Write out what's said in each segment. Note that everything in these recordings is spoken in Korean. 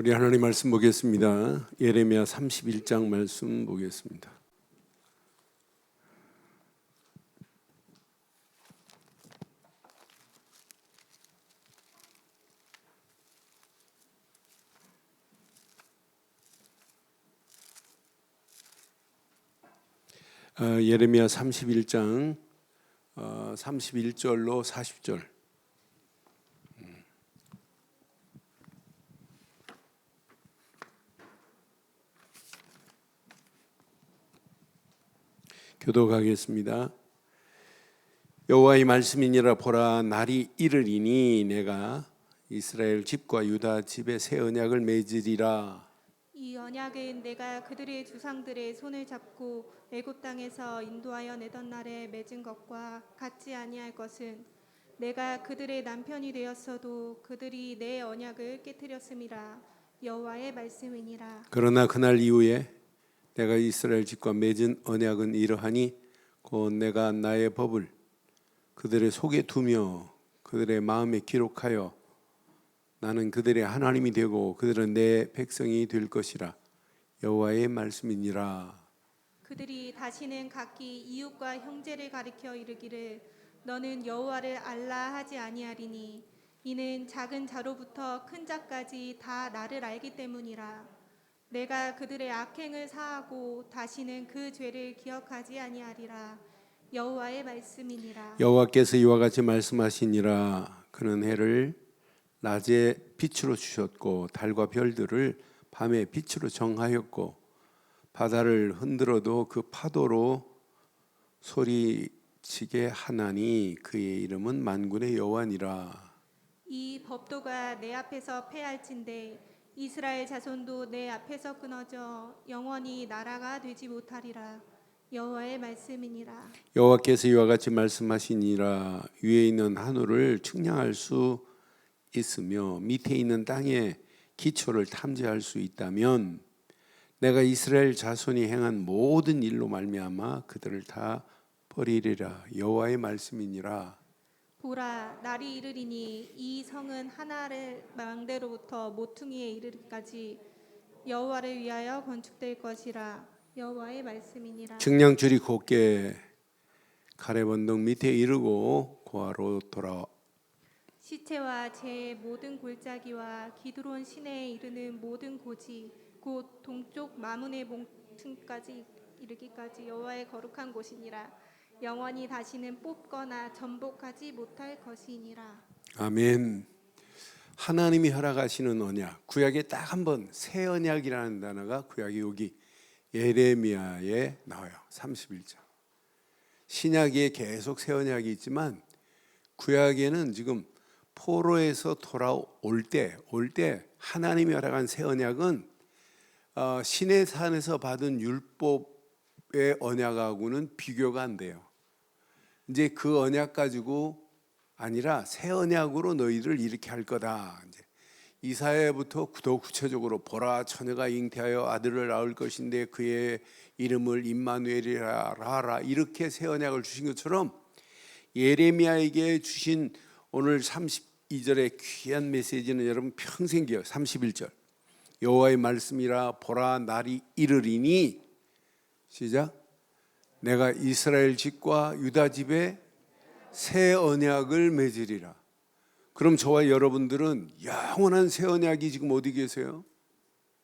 우리 하나님 말씀 보겠습니다. 예레미야 31장 말씀 보겠습니다. 예레미야 31장 31절로 40절. 교독하겠습니다. 여호와의 말씀이니라. 보라, 날이 이르리니 내가 이스라엘 집과 유다 집에 새 언약을 맺으리라. 이 언약은 내가 그들의 주상들의 손을 잡고 애굽 땅에서 인도하여 내던 날에 맺은 것과 같지 아니할 것은 내가 그들의 남편이 되었어도 그들이 내 언약을 깨뜨렸음이라. 여호와의 말씀이니라. 그러나 그날 이후에 내가 이스라엘 집과 맺은 언약은 이러하니 곧 내가 나의 법을 그들의 속에 두며 그들의 마음에 기록하여 나는 그들의 하나님이 되고 그들은 내 백성이 될 것이라. 여호와의 말씀이니라. 그들이 다시는 각기 이웃과 형제를 가리켜 이르기를 너는 여호와를 알라 하지 아니하리니 이는 작은 자로부터 큰 자까지 다 나를 알기 때문이라. 내가 그들의 악행을 사하고 다시는 그 죄를 기억하지 아니하리라. 여호와의 말씀이니라. 여호와께서 이와 같이 말씀하시니라. 그는 해를 낮에 빛으로 주셨고 달과 별들을 밤에 빛으로 정하였고 바다를 흔들어도 그 파도로 소리치게 하나니 그의 이름은 만군의 여호와니라. 이 법도가 내 앞에서 패할진대 이스라엘 자손도 내 앞에서 끊어져 영원히 나라가 되지 못하리라. 여호와의 말씀이니라. 여호와께서 이와 같이 말씀하시니라. 위에 있는 하늘을 측량할 수 있으며 밑에 있는 땅의 기초를 탐지할 수 있다면 내가 이스라엘 자손이 행한 모든 일로 말미암아 그들을 다 버리리라. 여호와의 말씀이니라. 보라, 날이 이르리니 이 성은 하나를 망대로부터 모퉁이에 이르기까지 여호와를 위하여 건축될 것이라. 여호와의 말씀이니라. 측량줄이 곱게 가렙 언덕 밑에 이르고 고아로 돌아와 시체와 제 모든 골짜기와 기드론 시내에 이르는 모든 고지 곧 동쪽 마문의 몽층까지 이르기까지 여호와의 거룩한 곳이니라. 영원히 다시는 뽑거나 전복하지 못할 것이니라. 아멘. 하나님이 허락하시는 언약, 구약에 딱 한 번 새 언약이라는 단어가 구약이 여기 예레미야에 나와요. 31장. 신약에 계속 새 언약이 있지만 구약에는 지금 포로에서 돌아올 때 하나님이 허락한 새 언약은 시내산에서 받은 율법의 언약하고는 비교가 안 돼요. 이제 그 언약 가지고 아니라 새 언약으로 너희를 이렇게 할 거다. 이제 이사야부터 더 구체적으로 보라, 처녀가 잉태하여 아들을 낳을 것인데 그의 이름을 임마누엘이라 하라. 이렇게 새 언약을 주신 것처럼 예레미야에게 주신 오늘 32절의 귀한 메시지는 여러분 평생 기억. 31절 여호와의 말씀이라. 보라, 날이 이르리니 시작. 내가 이스라엘 집과 유다 집에 새 언약을 맺으리라. 그럼 저와 여러분들은 영원한 새 언약이 지금 어디 계세요?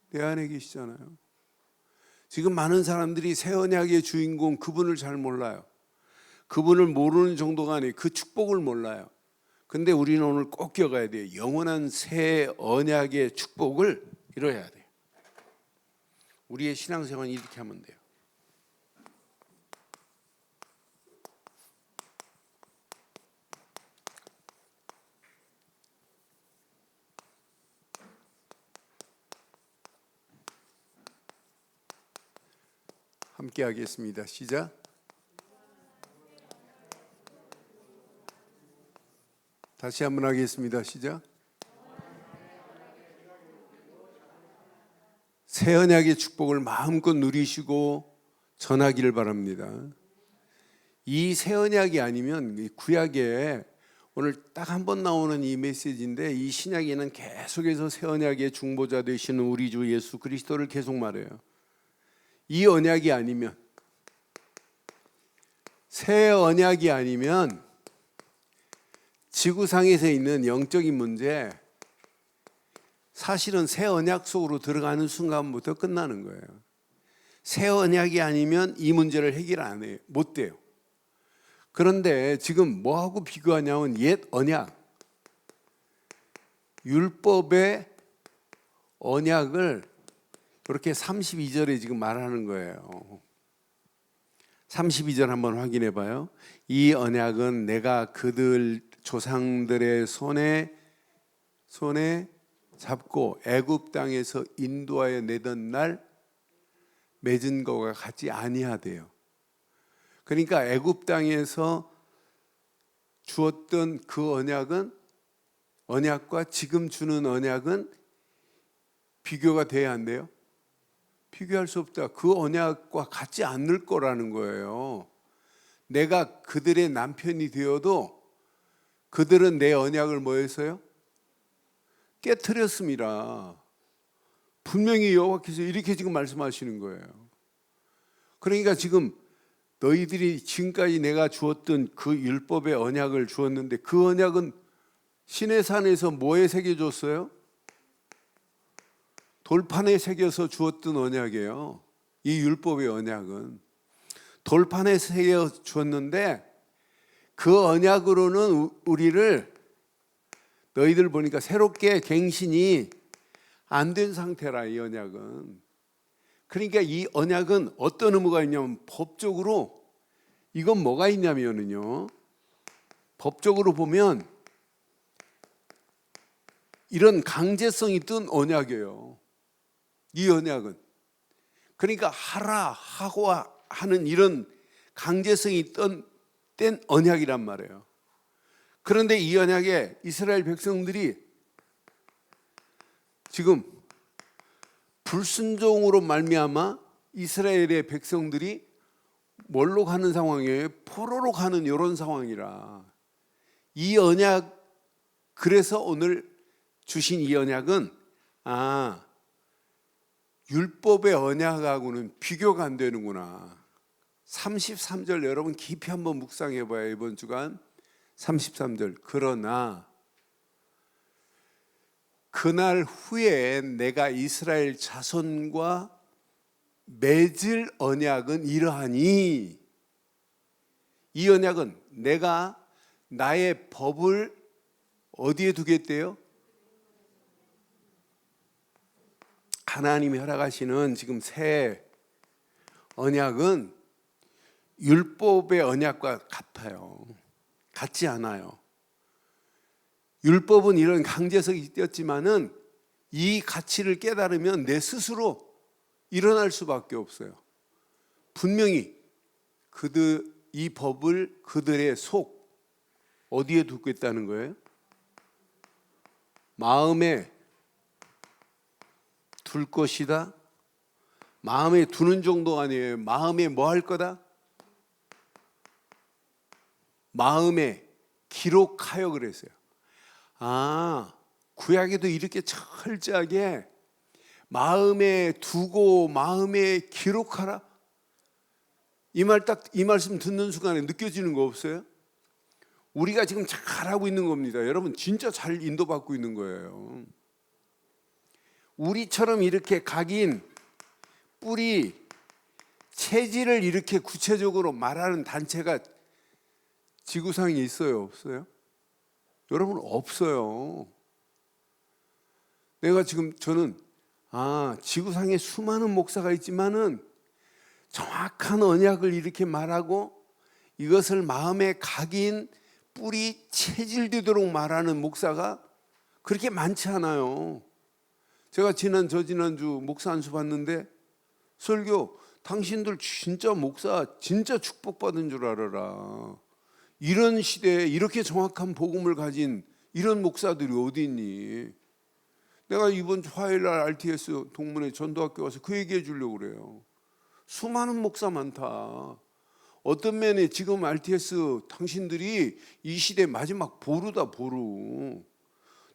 내 안에 계시잖아요. 지금 많은 사람들이 새 언약의 주인공 그분을 잘 몰라요. 그분을 모르는 정도가 아니에요. 그 축복을 몰라요. 근데 우리는 오늘 꼭 기억해야 돼요. 영원한 새 언약의 축복을 이뤄야 돼요. 우리의 신앙생활은 이렇게 하면 돼요. 함께 하겠습니다. 시작. 다시 한번 하겠습니다. 시작. 새 언약의 축복을 마음껏 누리시고 전하기를 바랍니다. 이 새 언약이 아니면 구약에 오늘 딱 한 번 나오는 이 메시지인데 이 신약에는 계속해서 새 언약의 중보자 되시는 우리 주 예수 그리스도를 계속 말해요. 이 언약이 아니면, 새 언약이 아니면 지구상에서 있는 영적인 문제, 사실은 새 언약 속으로 들어가는 순간부터 끝나는 거예요. 새 언약이 아니면 이 문제를 해결 안 해요. 못 돼요. 그런데 지금 뭐하고 비교하냐면 옛 언약, 율법의 언약을 이렇게 32절에 지금 말하는 거예요. 32절 한번 확인해 봐요. 이 언약은 내가 그들 조상들의 손에 잡고 애굽 땅에서 인도하여 내던 날 맺은 거가 같지 아니하대요. 그러니까 애굽 땅에서 주었던 그 언약과 지금 주는 언약은 비교가 돼야 한대요. 비교할 수 없다. 그 언약과 같지 않을 거라는 거예요. 내가 그들의 남편이 되어도 그들은 내 언약을 뭐 했어요? 깨트렸습니다. 분명히 여호와께서 이렇게 지금 말씀하시는 거예요. 그러니까 지금 너희들이 지금까지 내가 주었던 그 율법의 언약을 주었는데 그 언약은 시내산에서 뭐에 새겨줬어요? 돌판에 새겨서 주었던 언약이에요. 이 율법의 언약은 돌판에 새겨 주었는데 그 언약으로는 우리를, 너희들 보니까 새롭게 갱신이 안 된 상태라. 이 언약은. 그러니까 이 언약은 어떤 의무가 있냐면 법적으로, 이건 뭐가 있냐면요, 법적으로 보면 이런 강제성이 뜬 언약이에요. 이 언약은. 그러니까 하라 하고 하는 이런 강제성이 뗀 언약이란 말이에요. 그런데 이 언약에 이스라엘 백성들이 지금 불순종으로 말미암아 이스라엘의 백성들이 뭘로 가는 상황이에요? 포로로 가는 이런 상황이라. 이 언약, 그래서 오늘 주신 이 언약은 율법의 언약하고는 비교가 안 되는구나. 33절 여러분 깊이 한번 묵상해 봐요. 이번 주간 33절. 그러나 그날 후에 내가 이스라엘 자손과 맺을 언약은 이러하니, 이 언약은 내가 나의 법을 어디에 두겠대요? 하나님이 허락하시는 지금 새 언약은 율법의 언약과 같아요. 같지 않아요. 율법은 이런 강제성이 띄었지만은 이 가치를 깨달으면 내 스스로 일어날 수밖에 없어요. 분명히 이 법을 그들의 속 어디에 두겠다는 거예요? 마음에 둘 것이다. 마음에 두는 정도 아니에요. 마음에 뭐 할 거다? 마음에 기록하여 그랬어요. 구약에도 이렇게 철저하게 마음에 두고 마음에 기록하라. 이 말씀 듣는 순간에 느껴지는 거 없어요? 우리가 지금 잘하고 있는 겁니다. 여러분 진짜 잘 인도받고 있는 거예요. 우리처럼 이렇게 각인, 뿌리, 체질을 이렇게 구체적으로 말하는 단체가 지구상에 있어요? 없어요? 여러분 없어요. 저는 지구상에 수많은 목사가 있지만은 정확한 언약을 이렇게 말하고 이것을 마음에 각인, 뿌리, 체질되도록 말하는 목사가 그렇게 많지 않아요. 제가 저지난주 목사 안수 받는데 설교, 당신들 진짜 목사 진짜 축복받은 줄 알아라. 이런 시대에 이렇게 정확한 복음을 가진 이런 목사들이 어디 있니? 내가 이번 주 화요일날 RTS 동문회 전도학교 와서 그 얘기해 주려고 그래요. 수많은 목사 많다. 어떤 면에 지금 RTS 당신들이 이 시대 마지막 보루다, 보루.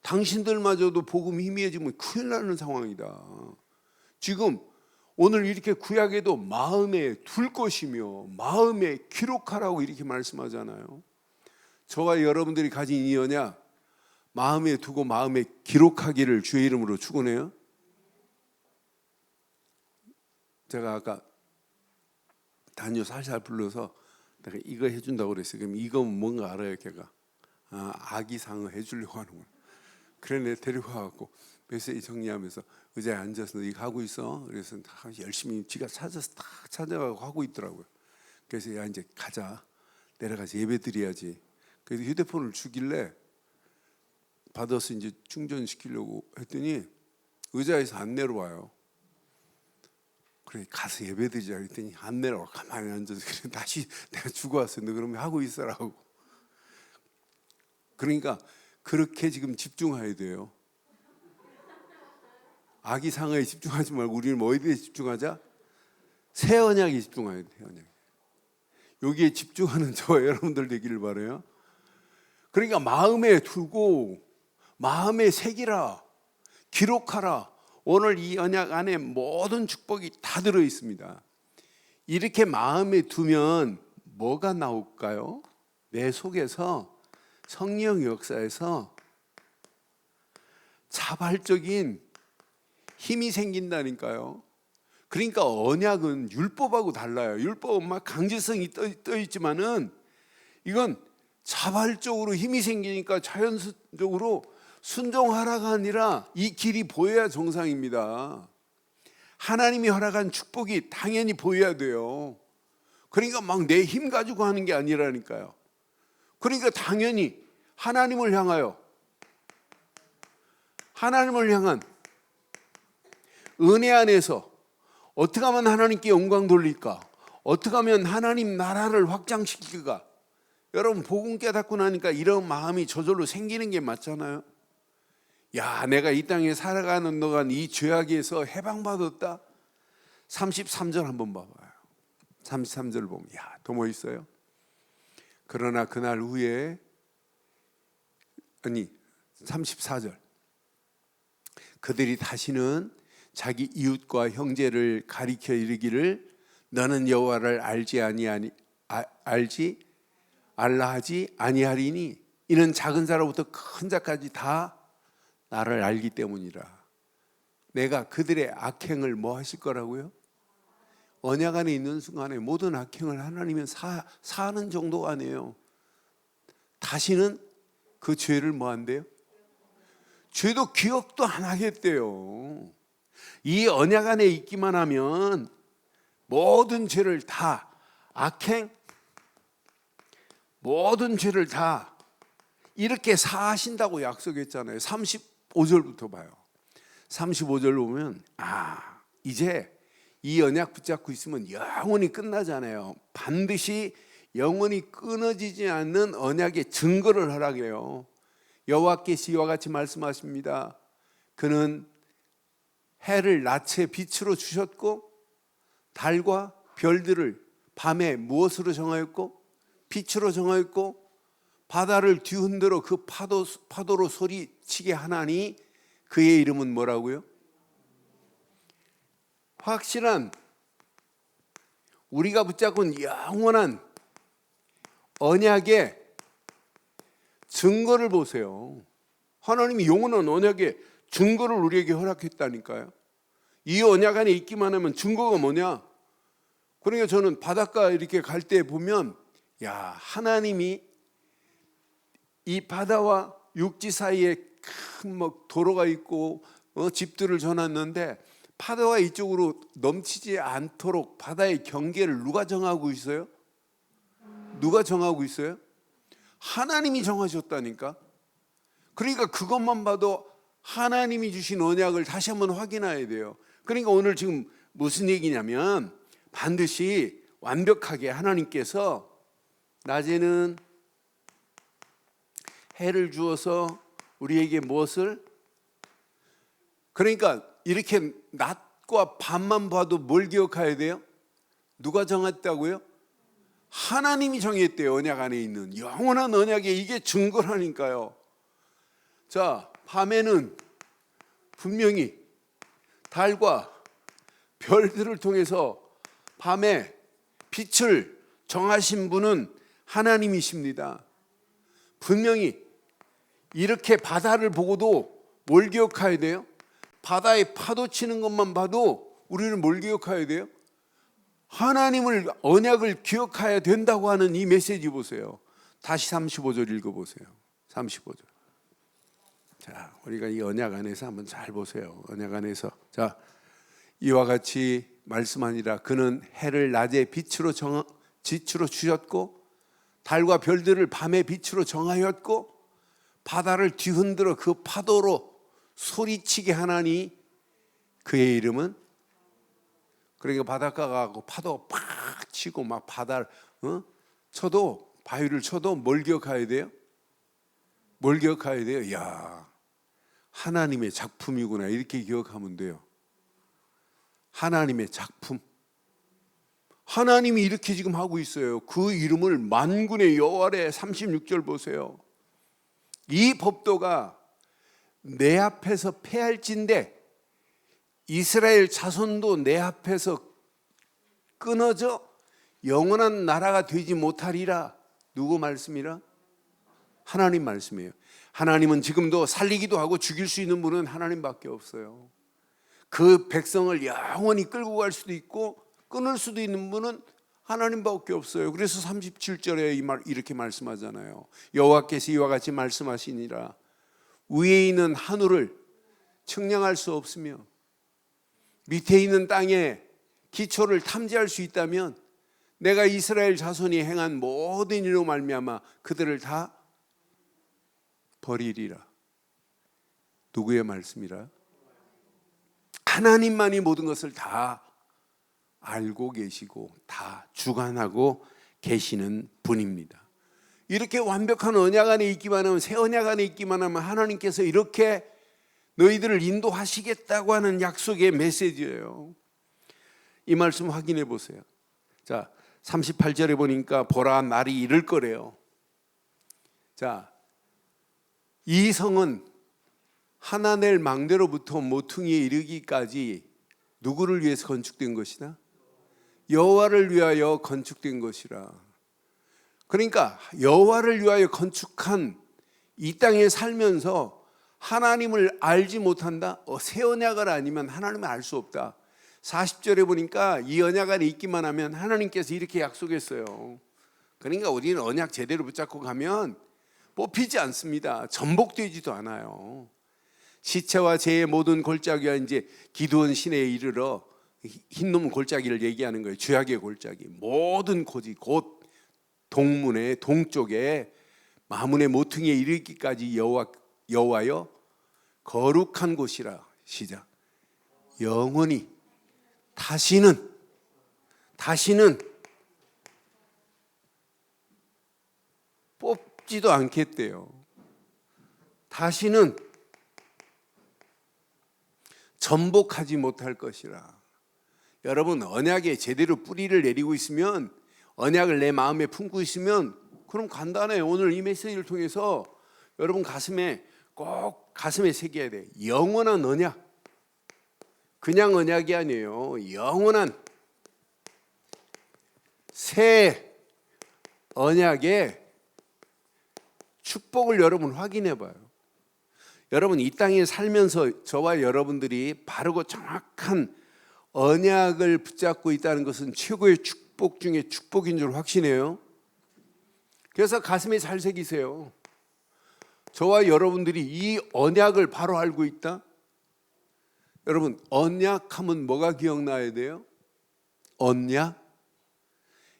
당신들마저도 복음 희미해지면 큰일 나는 상황이다. 지금 오늘 이렇게 구약에도 마음에 둘 것이며 마음에 기록하라고 이렇게 말씀하잖아요. 저와 여러분들이 가진 이 언약 마음에 두고 마음에 기록하기를 주의 이름으로 축원해요. 제가 아까 단요 살살 불러서 내가 이거 해준다고 그랬어요. 그럼 이거 뭔가 알아요, 걔가. 아기상어 해주려고 하는구나. 그래, 내가 데리고 와갖고 메시지 정리하면서 의자에 앉아서 너 이거 하고 있어. 그래서 열심히 지가 찾아서 딱 찾아가고 하고 있더라고요. 그래서 야, 이제 가자. 내려가서 예배 드려야지. 그래서 휴대폰을 주길래 받아서 이제 충전시키려고 했더니 의자에서 안 내려와요. 그래, 가서 예배 드리자 그랬더니 안 내려와. 가만히 앉아서. 그래, 다시 내가 주고 왔어. 너 그러면 하고 있어라고. 그러니까 그렇게 지금 집중해야 돼요. 아기상어에 집중하지 말고 우리는 어디에 집중하자? 새 언약에 집중해야 돼요. 언약. 여기에 집중하는 저와 여러분들 되기를 바라요. 그러니까 마음에 두고 마음에 새기라, 기록하라. 오늘 이 언약 안에 모든 축복이 다 들어 있습니다. 이렇게 마음에 두면 뭐가 나올까요? 내 속에서 성령 역사에서 자발적인 힘이 생긴다니까요. 그러니까 언약은 율법하고 달라요. 율법은 막 강제성이 떠 있지만은 이건 자발적으로 힘이 생기니까 자연적으로 순종하라가 아니라 이 길이 보여야 정상입니다. 하나님이 허락한 축복이 당연히 보여야 돼요. 그러니까 막 내 힘 가지고 하는 게 아니라니까요. 그러니까 당연히 하나님을 향하여 하나님을 향한 은혜 안에서 어떻게 하면 하나님께 영광 돌릴까? 어떻게 하면 하나님 나라를 확장시킬까? 여러분 복음 깨닫고 나니까 이런 마음이 저절로 생기는 게 맞잖아요. 야, 내가 이 땅에 살아가는 동안 이 죄악에서 해방받았다. 33절 한번 봐봐요. 33절 보면 야, 더 멋있어요. 그러나 그날 후에 34절 그들이 다시는 자기 이웃과 형제를 가리켜 이르기를 너는 여호와를 알라 하지 아니하리니 이는 작은 자로부터 큰 자까지 다 나를 알기 때문이라. 내가 그들의 악행을 뭐 하실 거라고요? 언약 안에 있는 순간에 모든 악행을 하나님은 사하는 정도가 아니에요. 다시는 그 죄를 뭐 한대요? 죄도 기억도 안 하겠대요. 이 언약 안에 있기만 하면 모든 죄를 다 악행, 모든 죄를 다 이렇게 사하신다고 약속했잖아요. 35절부터 봐요. 35절 보면 이제 이 언약 붙잡고 있으면 영원히 끝나잖아요. 반드시 영원히 끊어지지 않는 언약의 증거를 허락해요. 여호와께서 이와 같이 말씀하십니다. 그는 해를 낮에 빛으로 주셨고 달과 별들을 밤에 무엇으로 정하였고 빛으로 정하였고 바다를 뒤흔들어 그 파도로 소리치게 하나니 그의 이름은 뭐라고요? 확실한 우리가 붙잡고 있는 영원한 언약의 증거를 보세요. 하나님이 영원한 언약의 증거를 우리에게 허락했다니까요. 이 언약 안에 있기만 하면 증거가 뭐냐? 그러니까 저는 바닷가 이렇게 갈 때 보면 야, 하나님이 이 바다와 육지 사이에 큰 도로가 있고 집들을 져놨는데 파도가 이쪽으로 넘치지 않도록 바다의 경계를 누가 정하고 있어요? 누가 정하고 있어요? 하나님이 정하셨다니까. 그러니까 그것만 봐도 하나님이 주신 언약을 다시 한번 확인해야 돼요. 그러니까 오늘 지금 무슨 얘기냐면 반드시 완벽하게 하나님께서 낮에는 해를 주어서 우리에게 무엇을, 그러니까 이렇게 낮과 밤만 봐도 뭘 기억해야 돼요? 누가 정했다고요? 하나님이 정했대요. 언약 안에 있는 영원한 언약에 이게 증거라니까요. 자, 밤에는 분명히 달과 별들을 통해서 밤에 빛을 정하신 분은 하나님이십니다. 분명히 이렇게 바다를 보고도 뭘 기억해야 돼요? 바다에 파도 치는 것만 봐도 우리는 뭘 기억해야 돼요? 하나님을, 언약을 기억해야 된다고 하는 이 메시지 보세요. 다시 35절 읽어보세요. 35절. 자, 우리가 이 언약 안에서 한번 잘 보세요. 언약 안에서. 자, 이와 같이 말씀하니라. 그는 해를 낮에 빛으로 주셨고 달과 별들을 밤에 빛으로 정하였고 바다를 뒤흔들어 그 파도로 소리치게 하나니 그의 이름은, 그러니까 바닷가 가고 파도 팍 치고 막 바다를 쳐도, 바위를 쳐도 뭘 기억해야 돼요? 뭘 기억해야 돼요? 야, 하나님의 작품이구나, 이렇게 기억하면 돼요. 하나님의 작품. 하나님이 이렇게 지금 하고 있어요. 그 이름을 만군의 여호와래. 36절 보세요. 이 법도가 내 앞에서 패할진대 이스라엘 자손도 내 앞에서 끊어져 영원한 나라가 되지 못하리라. 누구 말씀이라? 하나님 말씀이에요. 하나님은 지금도 살리기도 하고 죽일 수 있는 분은 하나님밖에 없어요. 그 백성을 영원히 끌고 갈 수도 있고 끊을 수도 있는 분은 하나님밖에 없어요. 그래서 37절에 이렇게 말씀하잖아요. 여호와께서 이와 같이 말씀하시니라. 위에 있는 하늘을 측량할 수 없으며 밑에 있는 땅의 기초를 탐지할 수 있다면 내가 이스라엘 자손이 행한 모든 일로 말미암아 그들을 다 버리리라. 누구의 말씀이라? 하나님만이 모든 것을 다 알고 계시고 다 주관하고 계시는 분입니다. 이렇게 완벽한 언약 안에 있기만 하면, 새 언약 안에 있기만 하면 하나님께서 이렇게 너희들을 인도하시겠다고 하는 약속의 메시지예요. 이 말씀 확인해 보세요. 자, 38절에 보니까 보라 날이 이를 거래요. 자, 이 성은 하나넬 망대로부터 모퉁이에 이르기까지 누구를 위해서 건축된 것이다? 여호와를 위하여 건축된 것이라. 그러니까 여호와를 위하여 건축한 이 땅에 살면서 하나님을 알지 못한다? 새 언약을 아니면 하나님을 알 수 없다. 40절에 보니까 이 언약 안에 있기만 하면 하나님께서 이렇게 약속했어요. 그러니까 우리는 언약 제대로 붙잡고 가면 뽑히지 않습니다. 전복되지도 않아요. 시체와 재의 모든 골짜기와 이제 기드온 시내에 이르러, 흰놈 골짜기를 얘기하는 거예요. 죄악의 골짜기. 모든 곳이 곧 동문의 동쪽에 마문의 모퉁이에 이르기까지 여호와여 거룩한 곳이라. 시작. 영원히 다시는 뽑지도 않겠대요. 다시는 전복하지 못할 것이라. 여러분, 언약에 제대로 뿌리를 내리고 있으면, 언약을 내 마음에 품고 있으면 그럼 간단해요. 오늘 이 메시지를 통해서 여러분 꼭 가슴에 새겨야 돼. 영원한 언약. 그냥 언약이 아니에요. 영원한 새 언약의 축복을 여러분 확인해 봐요. 여러분, 이 땅에 살면서 저와 여러분들이 바르고 정확한 언약을 붙잡고 있다는 것은 최고의 축복 중에 축복인 줄 확신해요. 그래서 가슴에 잘 새기세요. 저와 여러분들이 이 언약을 바로 알고 있다? 여러분, 언약하면 뭐가 기억나야 돼요? 언약?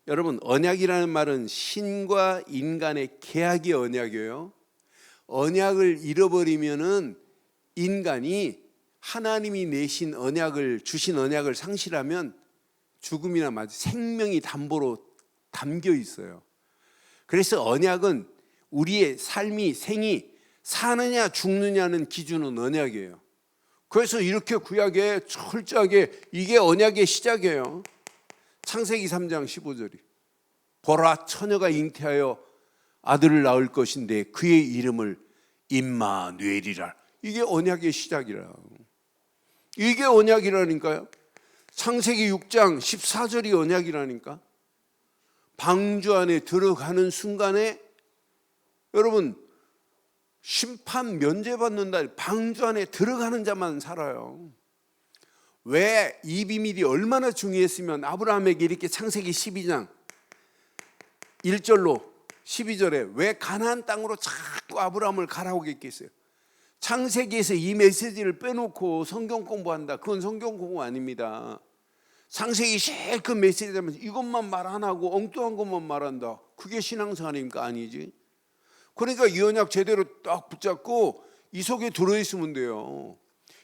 여러분, 언약이라는 말은 신과 인간의 계약의 언약이에요. 언약을 잃어버리면은 인간이 하나님이 내신 언약을, 주신 언약을 상실하면 죽음이나 마치 생명이 담보로 담겨 있어요. 그래서 언약은 우리의 삶이, 생이 사느냐 죽느냐는 기준은 언약이에요. 그래서 이렇게 구약에 철저하게 이게 언약의 시작이에요. 창세기 3장 15절이. 보라, 처녀가 잉태하여 아들을 낳을 것인데 그의 이름을 임마누엘이라. 이게 언약의 시작이라. 이게 언약이라니까요. 창세기 6장 14절이 언약이라니까. 방주 안에 들어가는 순간에 여러분 심판 면제받는다. 방주 안에 들어가는 자만 살아요. 왜 이 비밀이 얼마나 중요했으면 아브라함에게 이렇게 창세기 12장 1절로 12절에 왜 가나안 땅으로 자꾸 아브라함을 가라고 했겠어요? 창세기에서 이 메시지를 빼놓고 성경 공부한다. 그건 성경 공부 아닙니다. 창세기 실컷 메시지 되면서 이것만 말 안 하고 엉뚱한 것만 말한다. 그게 신앙생활입니까? 아니지. 그러니까 이 언약 제대로 딱 붙잡고 이 속에 들어있으면 돼요.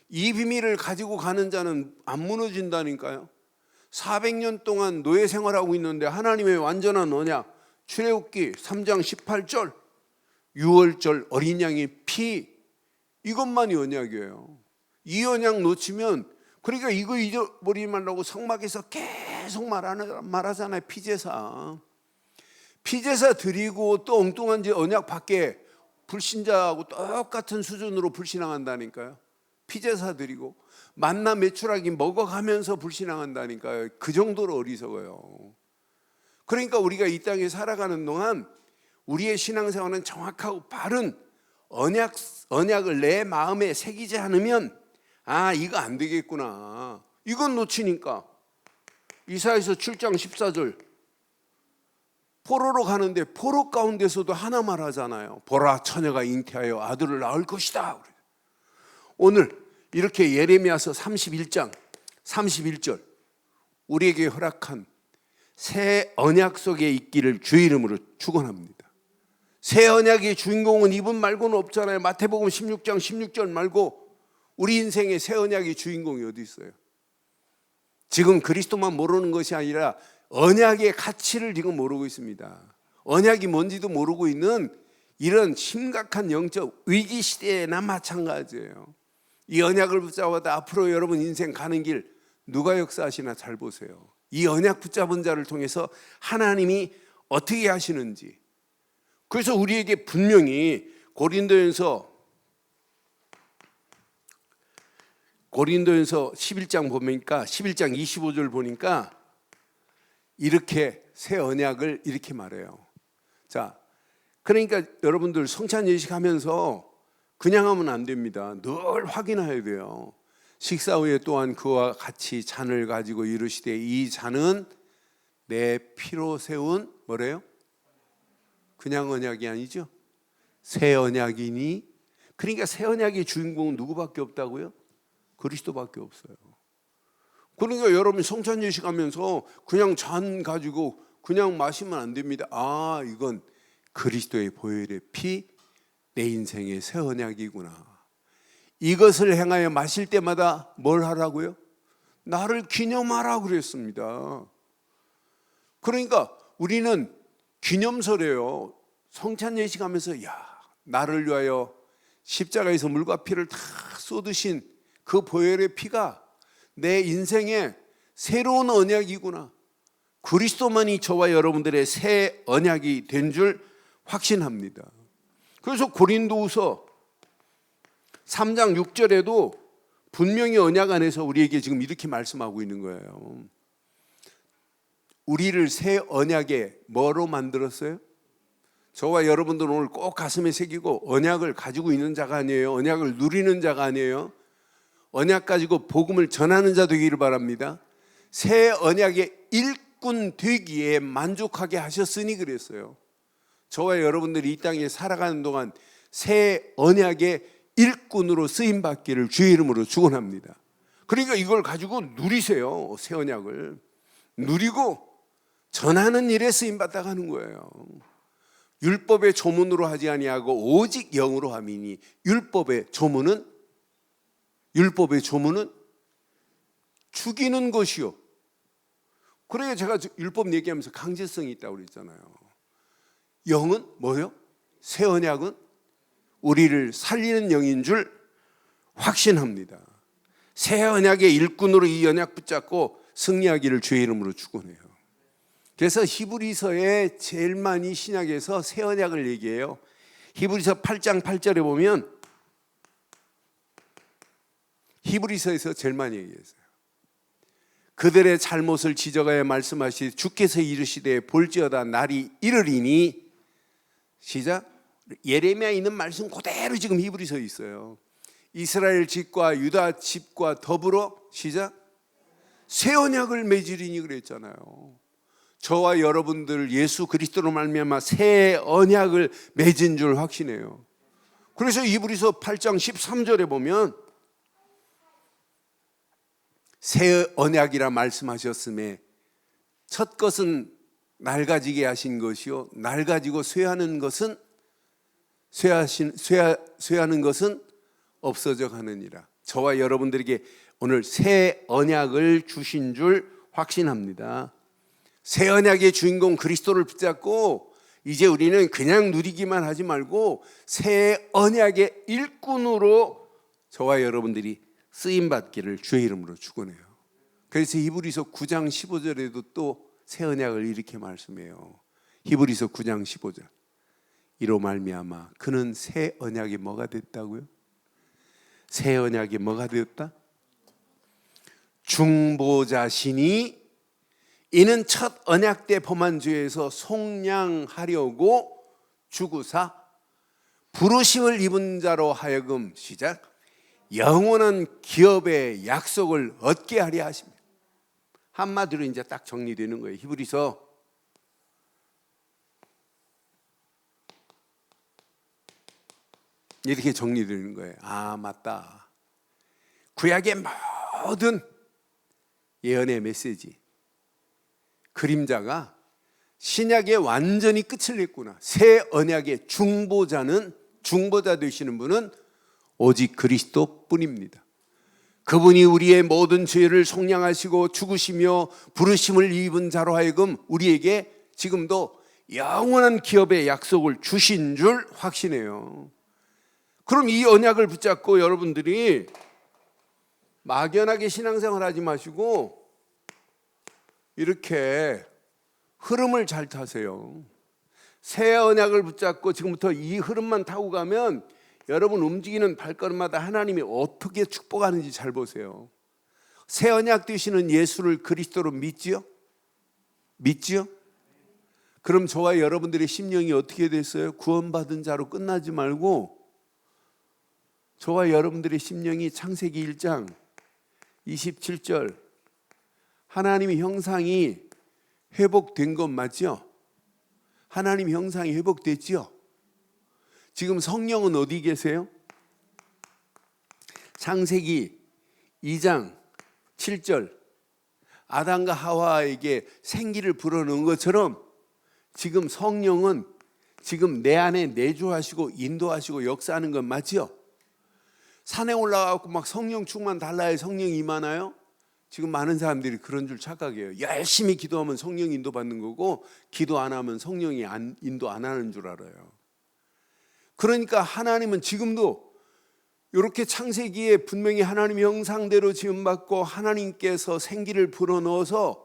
이 비밀을 가지고 가는 자는 안 무너진다니까요. 400년 동안 노예 생활하고 있는데 하나님의 완전한 언약, 출애굽기 3장 18절, 6월절 어린 양의 피, 이것만이 언약이에요. 이 언약 놓치면, 그러니까 이거 잊어버리지 말라고 성막에서 계속 말하잖아요. 피제사 드리고 또 엉뚱한 언약 밖에 불신자하고 똑같은 수준으로 불신앙한다니까요. 피제사 드리고 만나 메추라기 먹어가면서 불신앙한다니까요. 그 정도로 어리석어요. 그러니까 우리가 이 땅에 살아가는 동안 우리의 신앙생활은 정확하고 바른 언약을 내 마음에 새기지 않으면 이거 안 되겠구나. 이건 놓치니까. 이사야서 7장 14절 포로로 가는데 포로 가운데서도 하나 말하잖아요. 보라, 처녀가 잉태하여 아들을 낳을 것이다. 오늘 이렇게 예레미야서 31장 31절 우리에게 허락한 새 언약 속에 있기를 주의 이름으로 축원합니다. 새 언약의 주인공은 이분 말고는 없잖아요. 마태복음 16장 16절 말고 우리 인생의 새 언약의 주인공이 어디 있어요? 지금 그리스도만 모르는 것이 아니라 언약의 가치를 지금 모르고 있습니다. 언약이 뭔지도 모르고 있는 이런 심각한 영적 위기 시대에나 마찬가지예요. 이 언약을 붙잡아도 앞으로 여러분 인생 가는 길 누가 역사하시나 잘 보세요. 이 언약 붙잡은 자를 통해서 하나님이 어떻게 하시는지. 그래서 우리에게 분명히 고린도전서 11장 보니까 11장 25절 보니까 이렇게 새 언약을 이렇게 말해요. 자, 그러니까 여러분들 성찬 예식하면서 그냥 하면 안 됩니다. 늘 확인해야 돼요. 식사 후에 또한 그와 같이 잔을 가지고 이르시되 이 잔은 내 피로 세운 뭐래요? 그냥 언약이 아니죠. 새 언약이니. 그러니까 새 언약의 주인공은 누구밖에 없다고요? 그리스도밖에 없어요. 그러니까 여러분 성찬 예식하면서 그냥 잔 가지고 그냥 마시면 안 됩니다. 이건 그리스도의 보혈의 피, 내 인생의 새 언약이구나. 이것을 행하여 마실 때마다 뭘 하라고요? 나를 기념하라고 그랬습니다. 그러니까 우리는 기념설이에요. 성찬 예식하면서 나를 위하여 십자가에서 물과 피를 다 쏟으신 그 보혈의 피가 내 인생의 새로운 언약이구나. 그리스도만이 저와 여러분들의 새 언약이 된 줄 확신합니다. 그래서 고린도후서 3장 6절에도 분명히 언약 안에서 우리에게 지금 이렇게 말씀하고 있는 거예요. 우리를 새 언약에 뭐로 만들었어요? 저와 여러분들은 오늘 꼭 가슴에 새기고 언약을 가지고 있는 자가 아니에요. 언약을 누리는 자가 아니에요. 언약 가지고 복음을 전하는 자 되기를 바랍니다. 새 언약의 일꾼 되기에 만족하게 하셨으니 그랬어요. 저와 여러분들이 이 땅에 살아가는 동안 새 언약의 일꾼으로 쓰임받기를 주의 이름으로 축원합니다. 그러니까 이걸 가지고 누리세요. 새 언약을 누리고 전하는 일에 쓰임받다 가는 거예요. 율법의 조문으로 하지 아니하고 오직 영으로 함이니. 율법의 조문은 죽이는 것이요. 그래야 제가 율법 얘기하면서 강제성이 있다고 그랬잖아요. 영은 뭐예요? 새 언약은 우리를 살리는 영인 줄 확신합니다. 새 언약의 일꾼으로 이 언약 붙잡고 승리하기를 주의 이름으로 축원해요. 그래서 히브리서에 제일 많이 신약에서 새 언약을 얘기해요. 히브리서 8장 8절에 보면 히브리서에서 제일 많이 얘기했어요. 그들의 잘못을 지적하여 말씀하시되 주께서 이르시되 볼지어다 날이 이르리니, 시작. 예레미야에 있는 말씀 그대로 지금 히브리서에 있어요. 이스라엘 집과 유다 집과 더불어, 시작, 새 언약을 맺으리니 그랬잖아요. 저와 여러분들 예수 그리스도로 말미암아 새 언약을 맺은 줄 확신해요. 그래서 히브리서 8장 13절에 보면 새 언약이라 말씀하셨음에 첫 것은 낡아지게 하신 것이요 낡아지고 쇠하는 것은 쇠하는 것은 없어져 가느니라. 저와 여러분들에게 오늘 새 언약을 주신 줄 확신합니다. 새 언약의 주인공 그리스도를 붙잡고 이제 우리는 그냥 누리기만 하지 말고 새 언약의 일꾼으로 저와 여러분들이 쓰임 받기를 주의 이름으로 축원해요. 그래서 히브리서 9장 15절에도 또 새 언약을 이렇게 말씀해요. 히브리서 9장 15절. 이로 말미암아 그는 새 언약이 뭐가 됐다고요? 새 언약이 뭐가 되었다? 중보자시니 이는 첫 언약 때 범한 죄에서 속량하려고 죽으사 부르심을 입은 자로 하여금, 시작, 영원한 기업의 약속을 얻게 하려 하십니다. 한마디로 이제 딱 정리되는 거예요. 히브리서 이렇게 정리되는 거예요. 아, 맞다. 구약의 모든 예언의 메시지, 그림자가 신약에 완전히 끝을 냈구나. 새 언약의 중보자 되시는 분은 오직 그리스도뿐입니다. 그분이 우리의 모든 죄를 속량하시고 죽으시며 부르심을 입은 자로 하여금 우리에게 지금도 영원한 기업의 약속을 주신 줄 확신해요. 그럼 이 언약을 붙잡고 여러분들이 막연하게 신앙생활 하지 마시고 이렇게 흐름을 잘 타세요. 새 언약을 붙잡고 지금부터 이 흐름만 타고 가면 여러분 움직이는 발걸음마다 하나님이 어떻게 축복하는지 잘 보세요. 새 언약 되시는 예수를 그리스도로 믿지요? 믿지요? 그럼 저와 여러분들의 심령이 어떻게 됐어요? 구원받은 자로 끝나지 말고 저와 여러분들의 심령이 창세기 1장 27절 하나님의 형상이 회복된 것 맞죠? 하나님의 형상이 회복됐지요? 지금 성령은 어디 계세요? 창세기 2장 7절 아담과 하와에게 생기를 불어넣은 것처럼 지금 성령은 지금 내 안에 내주하시고 인도하시고 역사하는 건 맞죠? 산에 올라가고 막 성령 충만 달라야 성령이 임하나요? 지금 많은 사람들이 그런 줄 착각해요. 열심히 기도하면 성령 인도 받는 거고 기도 안 하면 성령이 인도 안 하는 줄 알아요. 그러니까 하나님은 지금도 이렇게 창세기에 분명히 하나님의 형상대로 지음받고 하나님께서 생기를 불어넣어서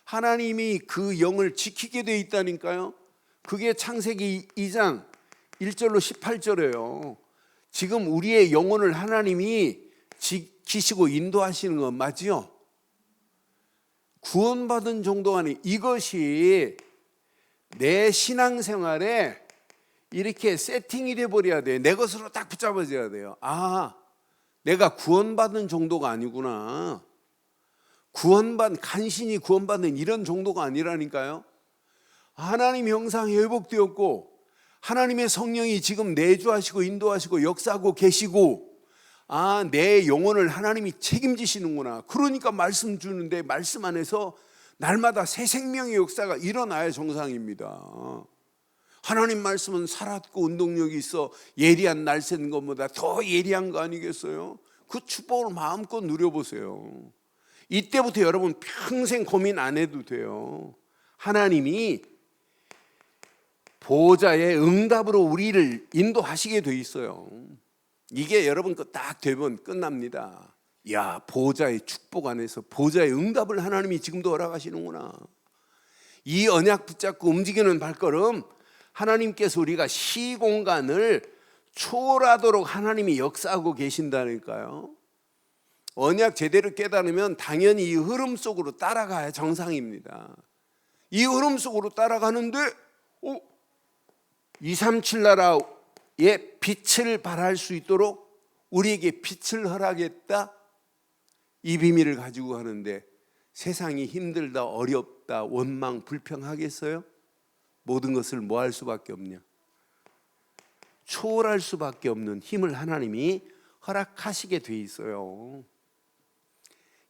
하나님이 그 영을 지키게 돼 있다니까요. 그게 창세기 2장 1절로 18절이에요. 지금 우리의 영혼을 하나님이 지키시고 인도하시는 건 맞지요? 구원받은 정도가 아니 이것이 내 신앙생활에 이렇게 세팅이 돼버려야 돼요. 내 것으로 딱 붙잡아져야 돼요. 아, 내가 구원받은 정도가 아니구나. 간신히 구원받는 이런 정도가 아니라니까요. 하나님 형상이 회복되었고 하나님의 성령이 지금 내주하시고 인도하시고 역사하고 계시고 아, 내 영혼을 하나님이 책임지시는구나. 그러니까 말씀 주는데 말씀 안에서 날마다 새 생명의 역사가 일어나야 정상입니다. 하나님 말씀은 살았고 운동력이 있어 예리한 날쌘 것보다 더 예리한 거 아니겠어요? 그 축복을 마음껏 누려보세요. 이때부터 여러분 평생 고민 안 해도 돼요. 하나님이 보호자의 응답으로 우리를 인도하시게 돼 있어요. 이게 여러분 거 딱 되면 끝납니다. 야, 보호자의 축복 안에서 보호자의 응답을 하나님이 지금도 허락하시는구나. 이 언약 붙잡고 움직이는 발걸음, 하나님께서 우리가 시공간을 초월하도록 하나님이 역사하고 계신다니까요. 언약 제대로 깨달으면 당연히 이 흐름 속으로 따라가야 정상입니다. 이 흐름 속으로 따라가는데 237 나라의 빛을 발할 수 있도록 우리에게 빛을 허락했다, 이 비밀을 가지고 가는데 세상이 힘들다, 어렵다, 원망, 불평하겠어요? 모든 것을 뭐 할 수밖에 없냐? 초월할 수밖에 없는 힘을 하나님이 허락하시게 돼 있어요.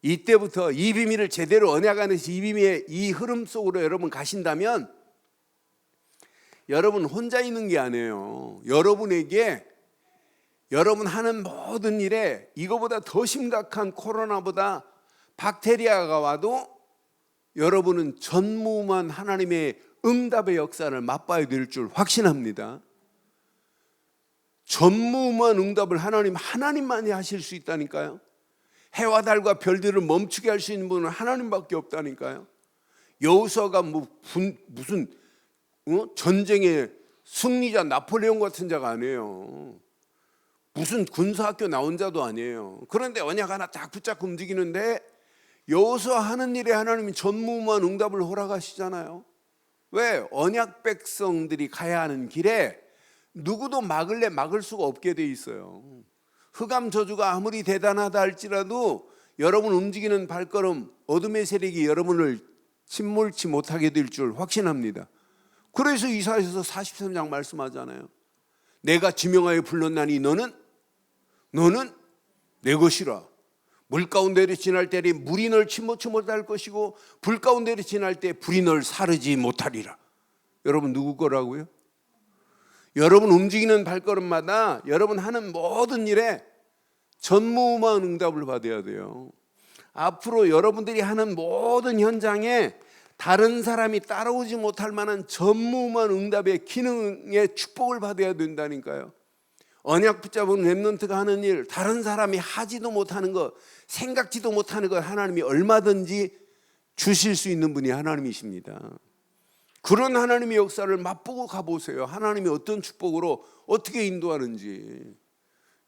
이때부터 이 비밀을 제대로 언약 안에서 이 비밀의 이 흐름 속으로 여러분 가신다면 여러분 혼자 있는 게 아니에요. 여러분에게 여러분 하는 모든 일에 이거보다 더 심각한 코로나보다 박테리아가 와도 여러분은 전무후무한 하나님의 응답의 역사를 맛봐야 될 줄 확신합니다. 전무후무한 응답을 하나님만이 하실 수 있다니까요. 해와 달과 별들을 멈추게 할 수 있는 분은 하나님밖에 없다니까요. 여호수아가 무슨 전쟁의 승리자 나폴레옹 같은 자가 아니에요. 무슨 군사학교 나온 자도 아니에요. 그런데 언약 하나 딱 붙잡고 움직이는데 여호수아 하는 일에 하나님이 전무후무한 응답을 허락하시잖아요. 왜? 언약 백성들이 가야 하는 길에 누구도 막을 수가 없게 돼 있어요. 흑암 저주가 아무리 대단하다 할지라도 여러분 움직이는 발걸음, 어둠의 세력이 여러분을 침몰치 못하게 될 줄 확신합니다. 그래서 이사야서 43장 말씀하잖아요. 내가 지명하여 불렀나니 너는 내 것이라. 물 가운데를 지날 때에 물이 널 침몰치 못할 것이고 불 가운데를 지날 때 불이 널 사르지 못하리라. 여러분 누구 거라고요? 여러분 움직이는 발걸음마다 여러분 하는 모든 일에 전무후무한 응답을 받아야 돼요. 앞으로 여러분들이 하는 모든 현장에 다른 사람이 따라오지 못할 만한 전무후무한 응답의 기능의 축복을 받아야 된다니까요. 언약 붙잡은 렘넌트가 하는 일, 다른 사람이 하지도 못하는 것, 생각지도 못하는 것 하나님이 얼마든지 주실 수 있는 분이 하나님이십니다. 그런 하나님의 역사를 맛보고 가보세요. 하나님이 어떤 축복으로 어떻게 인도하는지.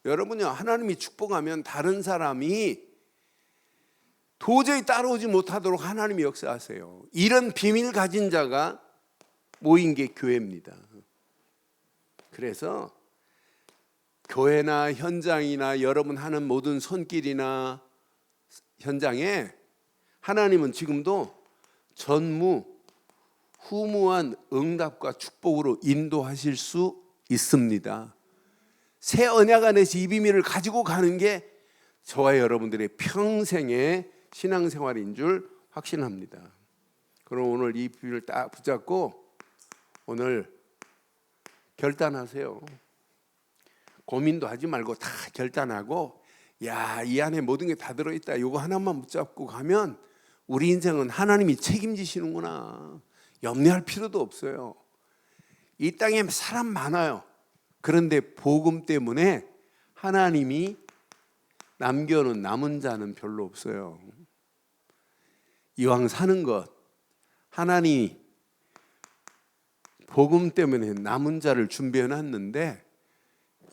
여러분요, 하나님이 축복하면 다른 사람이 도저히 따라오지 못하도록 하나님이 역사하세요. 이런 비밀 가진 자가 모인 게 교회입니다. 그래서 교회나 현장이나 여러분 하는 모든 손길이나 현장에 하나님은 지금도 전무후무한 응답과 축복으로 인도하실 수 있습니다. 새 언약 안에서 이 비밀을 가지고 가는 게 저와 여러분들의 평생의 신앙생활인 줄 확신합니다. 그럼 오늘 이 비밀을 딱 붙잡고 오늘 결단하세요. 고민도 하지 말고 다 결단하고, 야, 이 안에 모든 게 다 들어있다, 이거 하나만 붙잡고 가면 우리 인생은 하나님이 책임지시는구나, 염려할 필요도 없어요. 이 땅에 사람 많아요. 그런데 복음 때문에 하나님이 남겨놓은 남은 자는 별로 없어요. 이왕 사는 것, 하나님이 복음 때문에 남은 자를 준비해 놨는데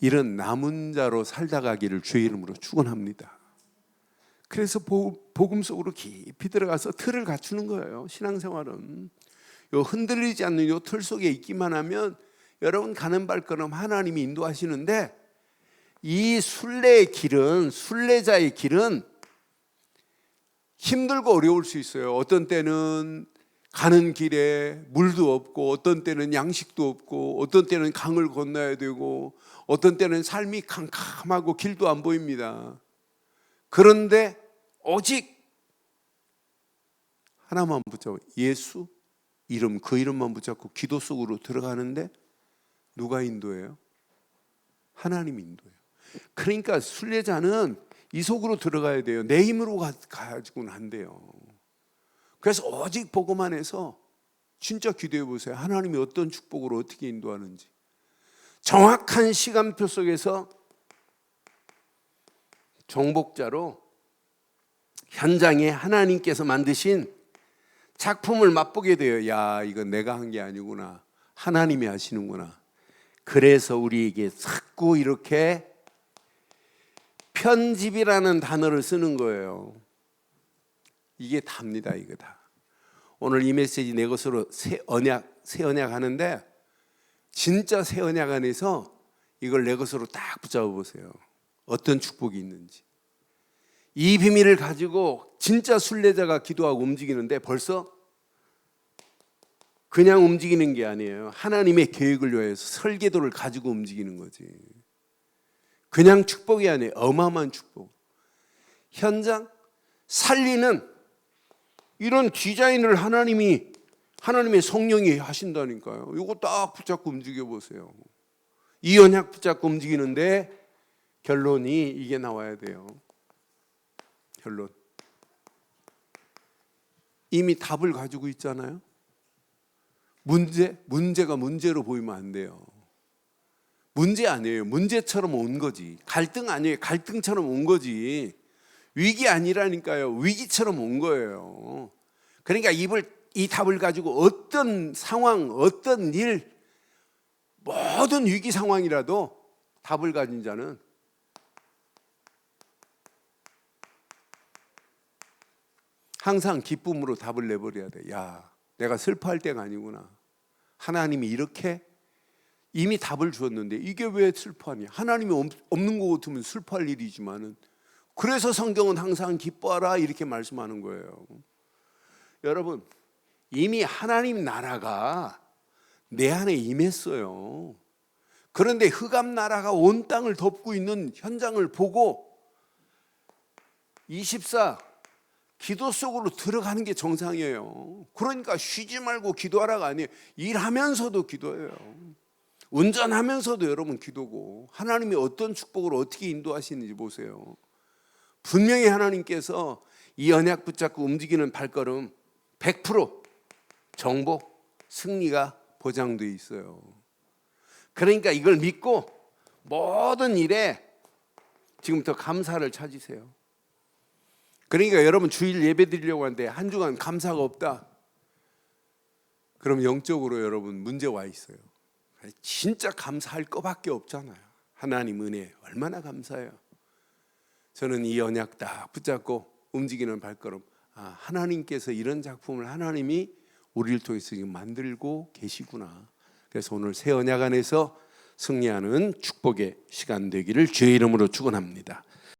이런 남은 자로 살다 가기를 주의 이름으로 축원합니다. 그래서 복음 속으로 깊이 들어가서 틀을 갖추는 거예요. 신앙생활은 요 흔들리지 않는 요 틀 속에 있기만 하면 여러분 가는 발걸음 하나님이 인도하시는데, 이 순례의 길은, 순례자의 길은 힘들고 어려울 수 있어요. 어떤 때는 가는 길에 물도 없고, 어떤 때는 양식도 없고, 어떤 때는 강을 건너야 되고, 어떤 때는 삶이 캄캄하고 길도 안 보입니다. 그런데 오직 하나만 붙잡고, 예수 이름, 그 이름만 붙잡고 기도 속으로 들어가는데 누가 인도해요? 하나님이 인도해요. 그러니까 순례자는 이 속으로 들어가야 돼요. 내 힘으로 가지고는 안 돼요. 그래서 오직 복음 안에서 진짜 기도해 보세요. 하나님이 어떤 축복으로 어떻게 인도하는지. 정확한 시간표 속에서 정복자로 현장에 하나님께서 만드신 작품을 맛보게 돼요. 야, 이건 내가 한 게 아니구나. 하나님이 하시는구나. 그래서 우리에게 자꾸 이렇게 편집이라는 단어를 쓰는 거예요. 이게 답니다. 이거 다. 오늘 이 메시지 내 것으로 새 언약 하는데 진짜 새 언약 안에서 이걸 내 것으로 딱 붙잡아 보세요. 어떤 축복이 있는지. 이 비밀을 가지고 진짜 순례자가 기도하고 움직이는데 벌써 그냥 움직이는 게 아니에요. 하나님의 계획을 위해서 설계도를 가지고 움직이는 거지. 그냥 축복이 아니에요. 어마어마한 축복. 현장 살리는 이런 디자인을 하나님의 성령이 하신다니까요. 이거 딱 붙잡고 움직여 보세요. 이 언약 붙잡고 움직이는데 결론이 이게 나와야 돼요. 결론. 이미 답을 가지고 있잖아요. 문제가 문제로 보이면 안 돼요. 문제 아니에요. 문제처럼 온 거지. 갈등 아니에요. 갈등처럼 온 거지. 위기 아니라니까요. 위기처럼 온 거예요. 그러니까 이 답을 가지고 어떤 상황, 어떤 일, 모든 위기 상황이라도 답을 가진 자는 항상 기쁨으로 답을 내버려야 돼. 야, 내가 슬퍼할 때가 아니구나. 하나님이 이렇게 이미 답을 주었는데 이게 왜 슬퍼하냐? 하나님이 없는 것 같으면 슬퍼할 일이지만은 그래서 성경은 항상 기뻐하라 이렇게 말씀하는 거예요. 여러분, 이미 하나님 나라가 내 안에 임했어요. 그런데 흑암 나라가 온 땅을 덮고 있는 현장을 보고 24 기도 속으로 들어가는 게 정상이에요. 그러니까 쉬지 말고 기도하라가 아니에요. 일하면서도 기도해요. 운전하면서도 여러분 기도고 하나님이 어떤 축복을 어떻게 인도하시는지 보세요. 분명히 하나님께서 이 언약 붙잡고 움직이는 발걸음 100% 정복, 승리가 보장되어 있어요. 그러니까 이걸 믿고 모든 일에 지금부터 감사를 찾으세요. 그러니까 여러분 주일 예배 드리려고 하는데 한 주간 감사가 없다. 그럼 영적으로 여러분 문제 와 있어요. 진짜 감사할 거밖에 없잖아요. 하나님 은혜 얼마나 감사해요. 저는 이 언약 딱 붙잡고 움직이는 발걸음. 하나님께서 이런 작품을 하나님이 우리를 통해서 지금 만들고 계시구나. 그래서 오늘 새 언약 안에서 승리하는 축복의 시간 되기를 주의 이름으로 축원합니다.